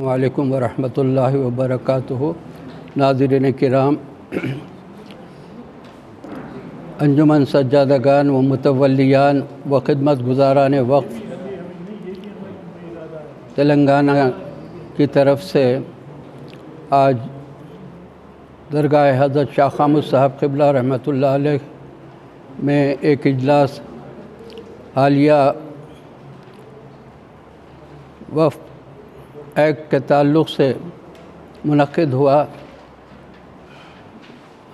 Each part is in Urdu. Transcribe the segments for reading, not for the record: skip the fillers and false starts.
وعلیکم ورحمۃ اللہ وبرکاتہ۔ ناظرین کرام، انجمن سجادگان و متولیان و خدمت گزاران وقف تلنگانہ کی طرف سے آج درگاہ حضرت شاہ خامد صاحب قبلہ رحمۃ اللہ علیہ میں ایک اجلاس حالیہ وقف ایکٹ کے تعلق سے منعقد ہوا۔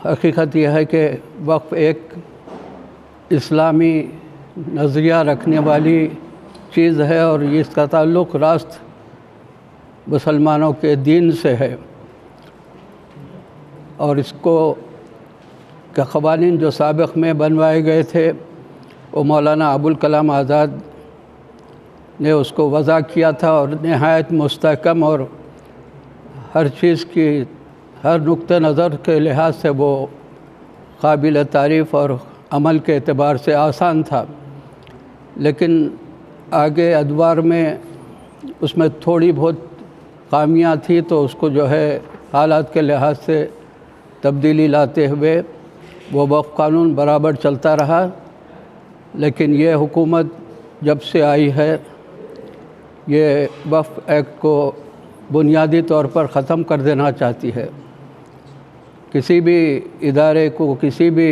حقیقت یہ ہے کہ وقف ایک اسلامی نظریہ رکھنے والی چیز ہے اور اس کا تعلق راست مسلمانوں کے دین سے ہے، اور اس کو کے قوانین جو سابق میں بنوائے گئے تھے وہ مولانا ابوالکلام آزاد نے اس کو وضع کیا تھا، اور نہایت مستحکم اور ہر چیز کی ہر نقطہ نظر کے لحاظ سے وہ قابل تعریف اور عمل کے اعتبار سے آسان تھا، لیکن آگے ادوار میں اس میں تھوڑی بہت خامیاں تھی، تو اس کو جو ہے حالات کے لحاظ سے تبدیلی لاتے ہوئے وہ وقف قانون برابر چلتا رہا۔ لیکن یہ حکومت جب سے آئی ہے یہ وقف ایکٹ کو بنیادی طور پر ختم کر دینا چاہتی ہے۔ کسی بھی ادارے کو، کسی بھی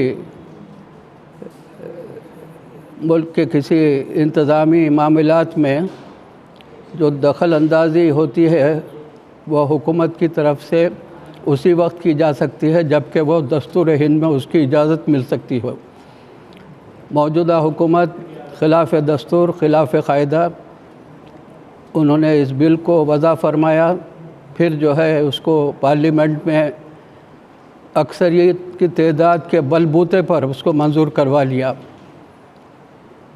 ملک کے کسی انتظامی معاملات میں جو دخل اندازی ہوتی ہے وہ حکومت کی طرف سے اسی وقت کی جا سکتی ہے جب کہ وہ دستور ہند میں اس کی اجازت مل سکتی ہو۔ موجودہ حکومت خلاف دستور، خلاف قاعدہ انہوں نے اس بل کو وضع فرمایا، پھر جو ہے اس کو پارلیمنٹ میں اکثریت کی تعداد کے بل بوتے پر اس کو منظور کروا لیا۔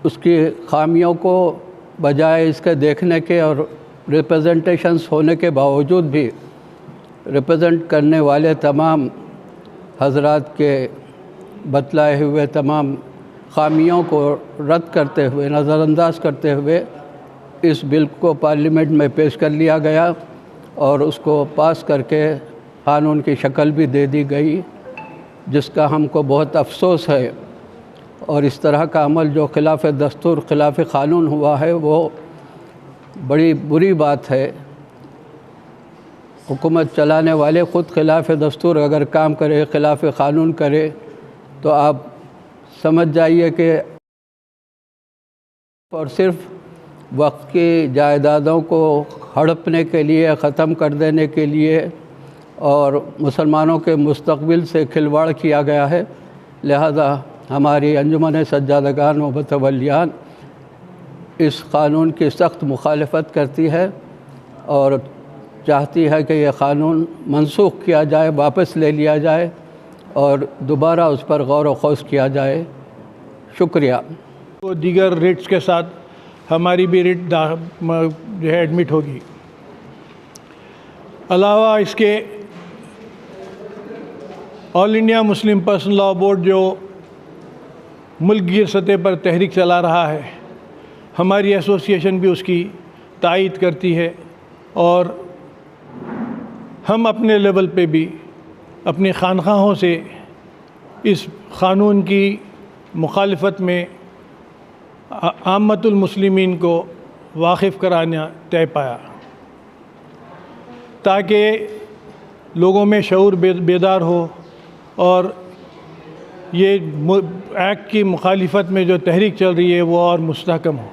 اس کی خامیوں کو بجائے اس کے دیکھنے کے اور ریپرزنٹیشنز ہونے کے باوجود بھی ریپرزنٹ کرنے والے تمام حضرات کے بتلائے ہوئے تمام خامیوں کو رد کرتے ہوئے، نظر انداز کرتے ہوئے اس بل کو پارلیمنٹ میں پیش کر لیا گیا اور اس کو پاس کر کے قانون کی شکل بھی دے دی گئی، جس کا ہم کو بہت افسوس ہے۔ اور اس طرح کا عمل جو خلاف دستور، خلاف قانون ہوا ہے وہ بڑی بری بات ہے۔ حکومت چلانے والے خود خلاف دستور اگر کام کرے، خلاف قانون کرے، تو آپ سمجھ جائیے کہ اور صرف وقت کی جائیدادوں کو ہڑپنے کے لیے، ختم کر دینے کے لیے اور مسلمانوں کے مستقبل سے کھلواڑ کیا گیا ہے۔ لہذا ہماری انجمن سجادگان و متولیان اس قانون کی سخت مخالفت کرتی ہے اور چاہتی ہے کہ یہ قانون منسوخ کیا جائے، واپس لے لیا جائے اور دوبارہ اس پر غور و خوض کیا جائے۔ شکریہ۔ وہ دیگر ریٹس کے ساتھ ہماری بھی ریٹ جو ہے ایڈمٹ ہوگی۔ علاوہ اس کے all India Muslim personal law board جو ملک گیر سطح پر تحریک چلا رہا ہے، ہماری ایسوسیشن بھی اس کی تائید کرتی ہے، اور ہم اپنے لیول پہ بھی اپنی خانقاہوں سے اس قانون کی مخالفت میں عامت المسلمین کو واقف کرانا طے پایا، تاکہ لوگوں میں شعور بیدار ہو اور یہ ایکٹ کی مخالفت میں جو تحریک چل رہی ہے وہ اور مستحکم ہو۔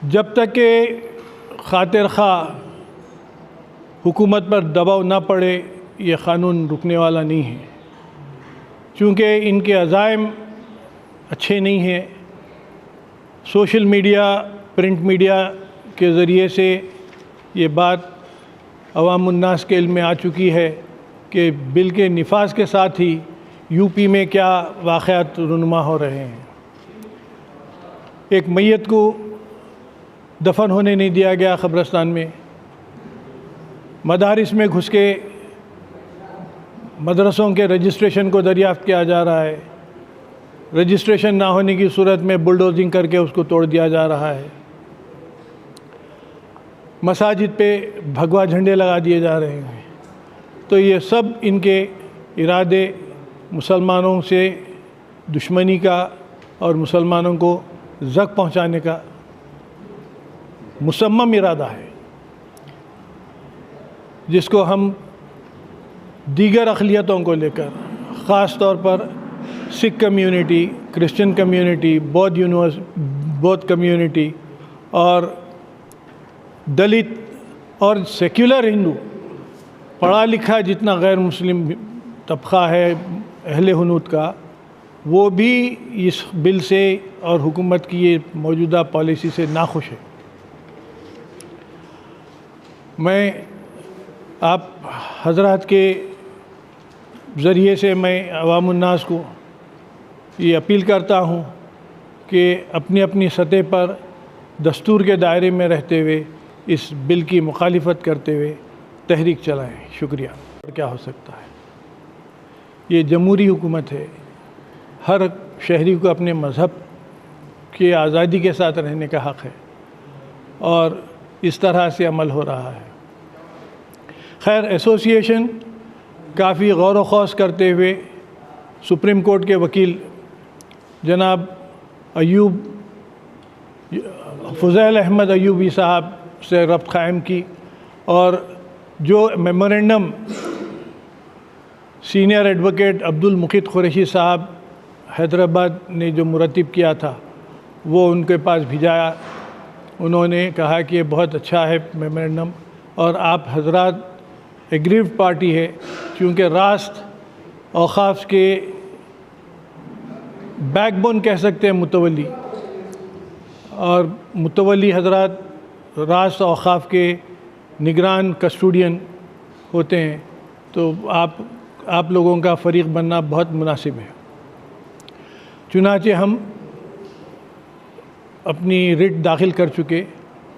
جب تک کہ خاطر خواہ حکومت پر دباؤ نہ پڑے یہ قانون رکنے والا نہیں ہے، چونکہ ان کے عزائم اچھے نہیں ہیں۔ سوشل میڈیا، پرنٹ میڈیا کے ذریعے سے یہ بات عوام الناس کے علم میں آ چکی ہے کہ بل کے نفاذ کے ساتھ ہی یو پی میں کیا واقعات رونما ہو رہے ہیں۔ ایک میت کو دفن ہونے نہیں دیا گیا قبرستان میں، مدارس میں گھس کے مدرسوں کے رجسٹریشن کو دریافت کیا جا رہا ہے، رجسٹریشن نہ ہونے کی صورت میں بلڈوزنگ کر کے اس کو توڑ دیا جا رہا ہے۔ مساجد پہ بھگوا جھنڈے لگا دیے جا رہے ہیں. تو یہ سب ان کے ارادے مسلمانوں سے دشمنی کا اور مسلمانوں کو زخم پہنچانے کا مصمم ارادہ ہے، جس کو ہم دیگر اقلیتوں کو لے کر، خاص طور پر سکھ کمیونٹی، کرسچن کمیونٹی، بودھ کمیونٹی اور دلت اور سیکولر ہندو، پڑھا لکھا جتنا غیر مسلم طبقہ ہے اہل ہنود کا، وہ بھی اس بل سے اور حکومت کی یہ موجودہ پالیسی سے ناخوش ہے. میں آپ حضرات کے ذریعے سے میں عوام الناس کو یہ اپیل کرتا ہوں کہ اپنی اپنی سطح پر دستور کے دائرے میں رہتے ہوئے اس بل کی مخالفت کرتے ہوئے تحریک چلائیں. شکریہ. کیا ہو سکتا ہے؟ یہ جمہوری حکومت ہے، ہر شہری کو اپنے مذہب کی آزادی کے ساتھ رہنے کا حق ہے اور اس طرح سے عمل ہو رہا ہے. خیر، ایسوسی ایشن کافی غور و خوض کرتے ہوئے سپریم کورٹ کے وکیل جناب فضیل احمد ایوبی صاحب سے ربط قائم کی، اور جو میمورنڈم سینئر ایڈوکیٹ عبد المقیت قریشی صاحب حیدرآباد نے جو مرتب کیا تھا وہ ان کے پاس بھیجایا. انہوں نے کہا کہ یہ بہت اچھا ہے میمورنڈم، اور آپ حضرات ایگریوڈ پارٹی ہے، کیونکہ راست اوقاف کے بیک بون کہہ سکتے ہیں متولی، اور متولی حضرات راست اوقاف کے نگران کسٹوڈین ہوتے ہیں، تو آپ لوگوں کا فریق بننا بہت مناسب ہے. چنانچہ ہم اپنی رٹ داخل کر چکے،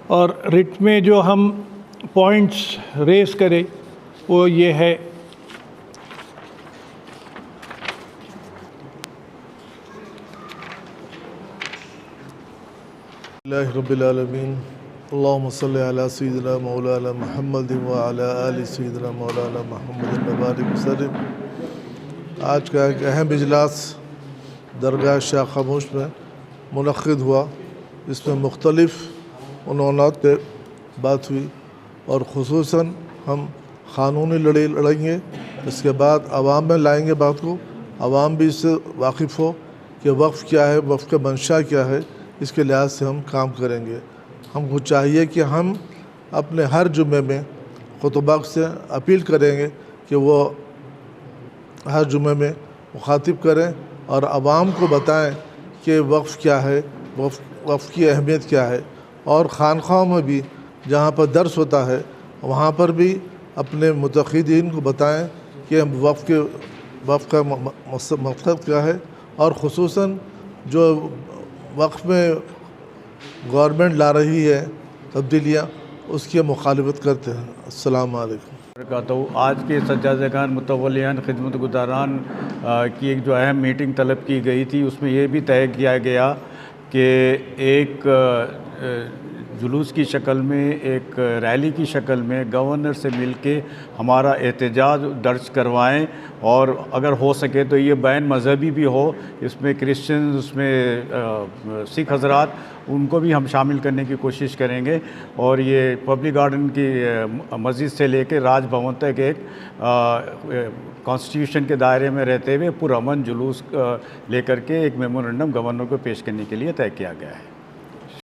اور رٹ میں جو ہم پوائنٹس ریز کرے وہ یہ ہے: اللہ رب العالمین، اللہم صلی علی سیدنا مولانا محمد وعلی آل سیدنا مولانا محمد وبارک وسلم. آج کا ایک اہم اجلاس درگاہ شاہ خاموش میں منعقد ہوا. اس میں مختلف عنوانات پہ بات ہوئی، اور خصوصاً ہم قانونی لڑائی لڑیں گے. اس کے بعد عوام میں لائیں گے بات کو، عوام بھی اس سے واقف ہو کہ وقف کیا ہے، وقف کا منشا کیا ہے. اس کے لحاظ سے ہم کام کریں گے. ہم کو چاہیے کہ ہم اپنے ہر جمعے میں خطبہ سے اپیل کریں گے کہ وہ ہر جمعے میں مخاطب کریں اور عوام کو بتائیں کہ وقف کیا ہے، وقف کی اہمیت کیا ہے. اور خانقاہوں میں بھی جہاں پر درس ہوتا ہے وہاں پر بھی اپنے متعقدین کو بتائیں کہ وقف کا مقصد کیا ہے، اور خصوصاً جو وقف میں گورنمنٹ لا رہی ہے تبدیلیاں، اس کی مخالفت کرتے ہیں. السلام علیکم. آج کے سجادہ خان متولیان خدمت گزاران کی ایک جو اہم میٹنگ طلب کی گئی تھی، اس میں یہ بھی طے کیا گیا کہ ایک جلوس کی شکل میں، ایک ریلی کی شکل میں گورنر سے مل کے ہمارا احتجاج درج کروائیں، اور اگر ہو سکے تو یہ بین مذہبی بھی ہو، اس میں کرسچنز، اس میں سکھ حضرات، ان کو بھی ہم شامل کرنے کی کوشش کریں گے. اور یہ پبلک گارڈن کی مسجد سے لے کے راج بھون تک ایک کانسٹیٹیوشن کے دائرے میں رہتے ہوئے پرامن جلوس لے کر کے ایک میمورنڈم گورنر کو پیش کرنے کے لیے طے کیا گیا ہے.